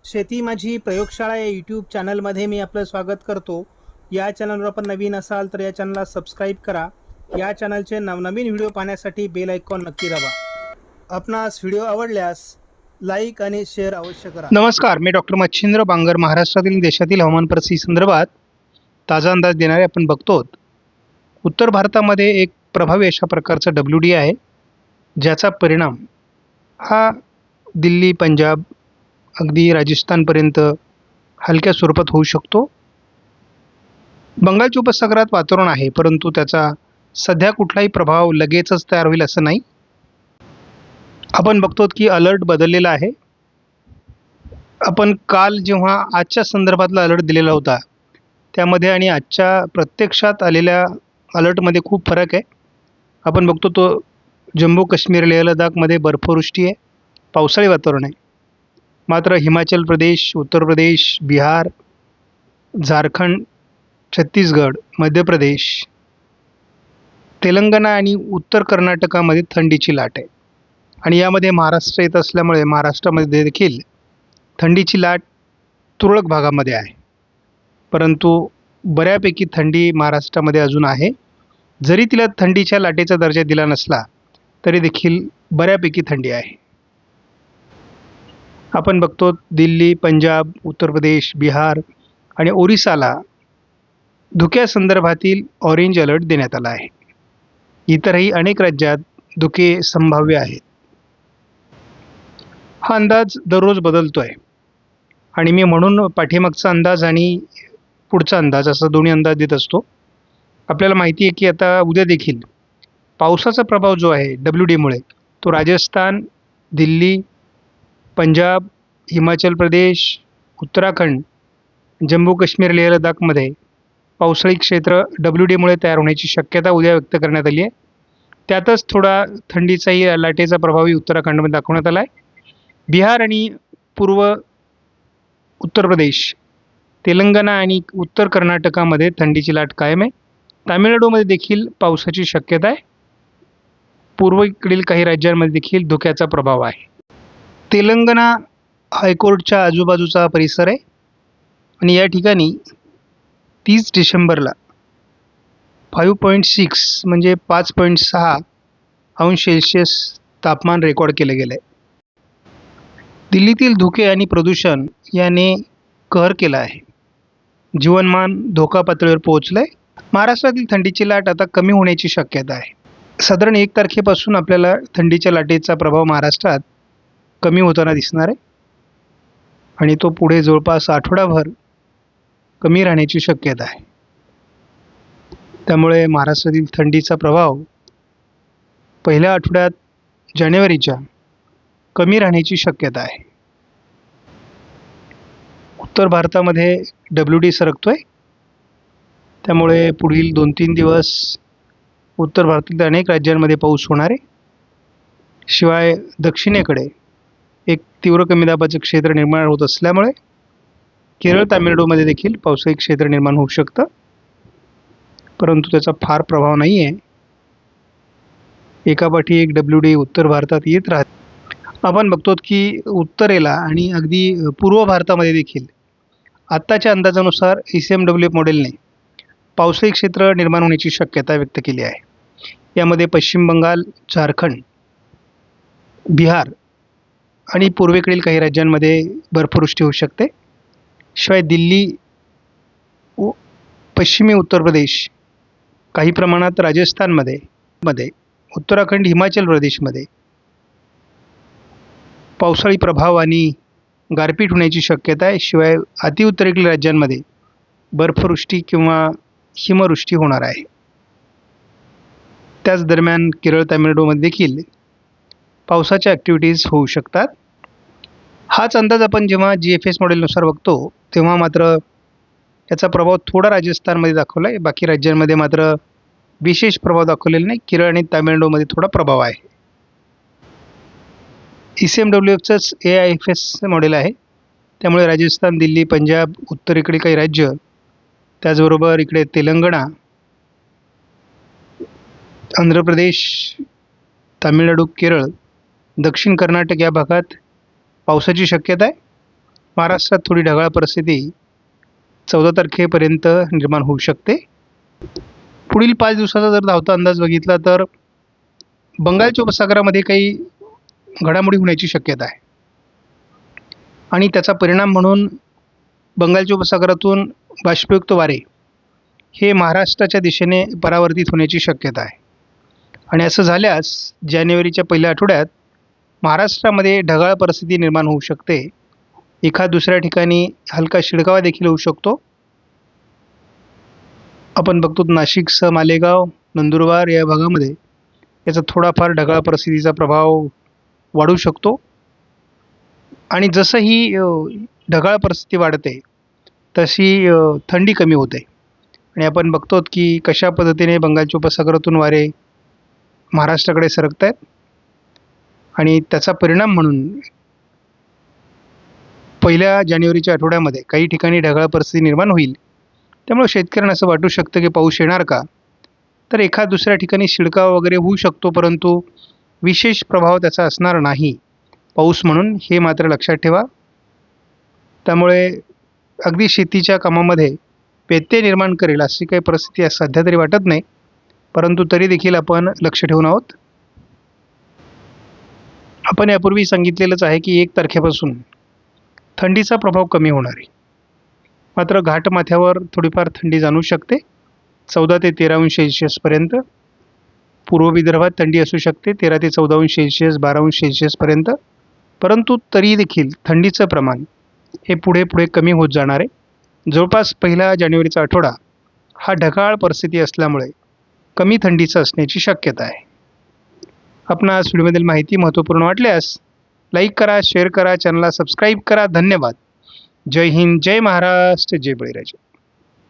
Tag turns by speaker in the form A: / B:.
A: शेती माझी प्रयोगशाळा या यूट्यूब चॅनलमध्ये मी आपलं स्वागत करतो. या चॅनलवर आपण नवीन असाल तर या चॅनलला सबस्क्राईब करा. या चॅनलचे नवनवीन व्हिडिओ पाहण्यासाठी बेल आयकॉन नक्की दाबा. आपणास व्हिडिओ आवडल्यास लाईक आणि शेअर अवश्य करा.
B: नमस्कार, मी डॉक्टर मच्छिंद्र बांगर महाराष्ट्रातील देशातील हवामान परिस्थिती संदर्भात ताजा अंदाज देणारे आपण बघतो. उत्तर भारतामध्ये एक प्रभावी अशा प्रकारचा WD आहे, ज्याचा परिणाम हा दिल्ली, पंजाब, अगदी राजस्थानपर्यंत हलक्या स्वरूपात होऊ शकतो. बंगालच्या उपसागरात वातावरण आहे, परंतु त्याचा सध्या कुठलाही प्रभाव लगेचच तयार होईल असं नाही. आपण बघतो की अलर्ट बदललेला आहे. आपण काल जेव्हा आजच्या संदर्भातला अलर्ट दिलेला होता, त्यामध्ये आणि आजच्या प्रत्यक्षात आलेल्या अलर्टमध्ये खूप फरक आहे. आपण बघतो तो जम्मू काश्मीर, लेह लडाखमध्ये बर्फवृष्टी आहे, पावसाळी वातावरण आहे. मात्र हिमाचल प्रदेश, उत्तर प्रदेश, बिहार, झारखंड, छत्तीसगड, मध्य प्रदेश, तेलंगणा आणि उत्तर कर्नाटकामध्ये थंडीची लाट आहे. आणि यामध्ये महाराष्ट्र येत असल्यामुळे महाराष्ट्रामध्ये देखील थंडीची लाट तुरळक भागामध्ये आहे. परंतु बऱ्यापैकी थंडी महाराष्ट्रामध्ये अजून आहे. जरी तिला थंडीच्या लाटेचा दर्जा दिला नसला तरी देखील बऱ्यापैकी थंडी आहे. आपण बघतो दिल्ली, पंजाब, उत्तर प्रदेश, बिहार आणि ओरिसाला धुक्यासंदर्भातील ऑरेंज अलर्ट देण्यात आला आहे. इतरही अनेक राज्यात धुके संभाव्य आहेत. हा अंदाज दररोज बदलतो आहे आणि मी म्हणून पाठीमागचा अंदाज आणि पुढचा अंदाज असा दोन्ही अंदाज देत असतो. आपल्याला माहिती आहे की आता उद्या देखील पावसाचा प्रभाव जो आहे WDमुळे तो राजस्थान, दिल्ली, पंजाब, हिमाचल प्रदेश, उत्तराखंड, जम्मू काश्मीर, लेह लडाखमध्ये पावसाळी क्षेत्र WDमुळे तयार होण्याची शक्यता उद्या व्यक्त करण्यात आली आहे. त्यातच थोडा थंडीचाही लाटेचा प्रभावही उत्तराखंडमध्ये दाखवण्यात आला आहे. बिहार आणि पूर्व उत्तर प्रदेश, तेलंगणा आणि उत्तर कर्नाटकामध्ये थंडीची लाट कायम आहे. तामिळनाडूमध्ये देखील पावसाची शक्यता आहे. पूर्वेकडील काही राज्यांमध्ये देखील धुक्याचा प्रभाव आहे. तेलंगणा हायकोर्टच्या आजूबाजूचा परिसर आहे आणि या ठिकाणी 30 डिसेंबरला 5.6 म्हणजे 5.6 अंश सेल्सिअस तापमान रेकॉर्ड केले गेले. दिल्लीतील धुके आणि प्रदूषण याने कहर केला आहे. जीवनमान धोका पातळीवर पोहोचलं आहे. महाराष्ट्रातील थंडीची लाट आता कमी होण्याची शक्यता आहे. साधारण 1 तारखेपासून आपल्याला थंडीच्या लाटेचा प्रभाव महाराष्ट्रात कमी होताना दिसणार आहे आणि तो पुढे जवळपास आठवडाभर कमी राहण्याची शक्यता आहे. त्यामुळे महाराष्ट्रातील थंडीचा प्रभाव पहिल्या आठवड्यात जानेवारीच्या कमी राहण्याची शक्यता आहे. उत्तर भारतामध्ये WD सरकतोय, त्यामुळे पुढील 2-3 दिवस उत्तर भारतातील अनेक राज्यांमध्ये पाऊस होणार आहे. शिवाय दक्षिणेकडे एक तीव्र कमी दाबाचं क्षेत्र निर्माण होत असल्यामुळे केरळ, तामिळनाडूमध्ये देखील पावसाळी क्षेत्र निर्माण होऊ शकतं, परंतु त्याचा फार प्रभाव नाही आहे. एकापाठी एक WD उत्तर भारतात येत राहते. आपण बघतो की उत्तरेला आणि अगदी पूर्व भारतामध्ये देखील आत्ताच्या अंदाजानुसार ECMWF मॉडेलने पावसाळी क्षेत्र निर्माण होण्याची शक्यता व्यक्त केली आहे. यामध्ये पश्चिम बंगाल, झारखंड, बिहार आणि पूर्वेकडील काही राज्यांमध्ये बर्फवृष्टी होऊ शकते. शिवाय दिल्ली, पश्चिमी उत्तर प्रदेश, काही प्रमाणात राजस्थानमध्ये, उत्तराखंड, हिमाचल प्रदेशमध्ये पावसाळी प्रभाव आणि गारपीट होण्याची शक्यता आहे. शिवाय अतिउत्तरेकडील राज्यांमध्ये बर्फवृष्टी किंवा हिमवृष्टी होणार आहे. त्याच दरम्यान केरळ, तामिळनाडूमध्ये देखील पावसाच्या ॲक्टिव्हिटीज होऊ शकतात. हाच अंदाज आपण जेव्हा GFS मॉडेलनुसार बघतो तेव्हा मात्र याचा प्रभाव थोडा राजस्थानमध्ये दाखवला आहे. बाकी राज्यांमध्ये मात्र विशेष प्रभाव दाखवलेला नाही. केरळ आणि तामिळनाडूमध्ये थोडा प्रभाव आहे. ECMWFचंच AIFS मॉडेल आहे, त्यामुळे राजस्थान, दिल्ली, पंजाब, उत्तरेकडे काही राज्य, त्याचबरोबर इकडे तेलंगणा, आंध्र प्रदेश, तामिळनाडू, केरळ, दक्षिण कर्नाटक या भागात पावसाची शक्यता आहे. महाराष्ट्रात थोडी ढगाळ परिस्थिती 14 तारखेपर्यंत निर्माण होऊ शकते. पुढील 5 दिवसाचा जर धावता अंदाज बघितला तर बंगालच्या उपसागरामध्ये काही घडामोडी होण्याची शक्यता आहे आणि त्याचा परिणाम म्हणून बंगालच्या उपसागरातून बाष्पयुक्त वारे हे महाराष्ट्राच्या दिशेने परावर्तित होण्याची शक्यता आहे. आणि असं झाल्यास जानेवारीच्या पहिल्या आठवड्यात महाराष्ट्रामध्ये ढगाळ परिस्थिती निर्माण होऊ शकते. एखाद दुसऱ्या ठिकाणी हलका शिडकावा देखील होऊ शकतो. आपण बघतो नाशिकसह मालेगाव, नंदुरबार या भागामध्ये याचा थोडाफार ढगाळ परिस्थितीचा प्रभाव वाढू शकतो. आणि जसं ही ढगाळ परिस्थिती वाढते तशी थंडी कमी होते आणि आपण बघतो की कशा पद्धतीने बंगालच्या उपसागरातून वारे महाराष्ट्राकडे सरकत आहेत आणि त्याचा परिणाम म्हणून पहिल्या जानेवारीच्या आठवड्यामध्ये काही ठिकाणी ढगाळ परिस्थिती निर्माण होईल. त्यामुळे शेतकऱ्यांना असं वाटू शकतं की पाऊस येणार का, तर एखाद दुसऱ्या ठिकाणी शिडकावा वगैरे होऊ शकतो, परंतु विशेष प्रभाव त्याचा असणार नाही पाऊस म्हणून, हे मात्र लक्षात ठेवा. त्यामुळे अगदी शेतीच्या कामामध्ये व्यत्यय निर्माण करेल अशी काही परिस्थिती सध्या तरी वाटत नाही, परंतु तरी देखील आपण लक्ष ठेवून आहोत. आपण यापूर्वी सांगितलेलंच आहे की 1 तारखेपासून थंडीचा प्रभाव कमी होणार आहे. मात्र घाटमाथ्यावर थोडीफार थंडी जाणवू शकते 14 ते 13 अंश सेल्सिअसपर्यंत. पूर्व विदर्भात थंडी असू शकते 13 ते 14 अंश सेल्सिअस, 12 अंश सेल्सिअसपर्यंत. परंतु तरी देखील थंडीचं प्रमाण हे पुढे पुढे कमी होत जाणार आहे. जवळपास पहिला जानेवारीचा आठवडा हा ढगाळ परिस्थिती असल्यामुळे कमी थंडीचं असण्याची शक्यता आहे. आपणास व्हिडिओमधील माहिती महत्त्वपूर्ण वाटल्यास लाईक करा, शेअर करा, चॅनलला सबस्क्राईब करा. धन्यवाद. जय हिंद, जय महाराष्ट्र, जय बळीराजा.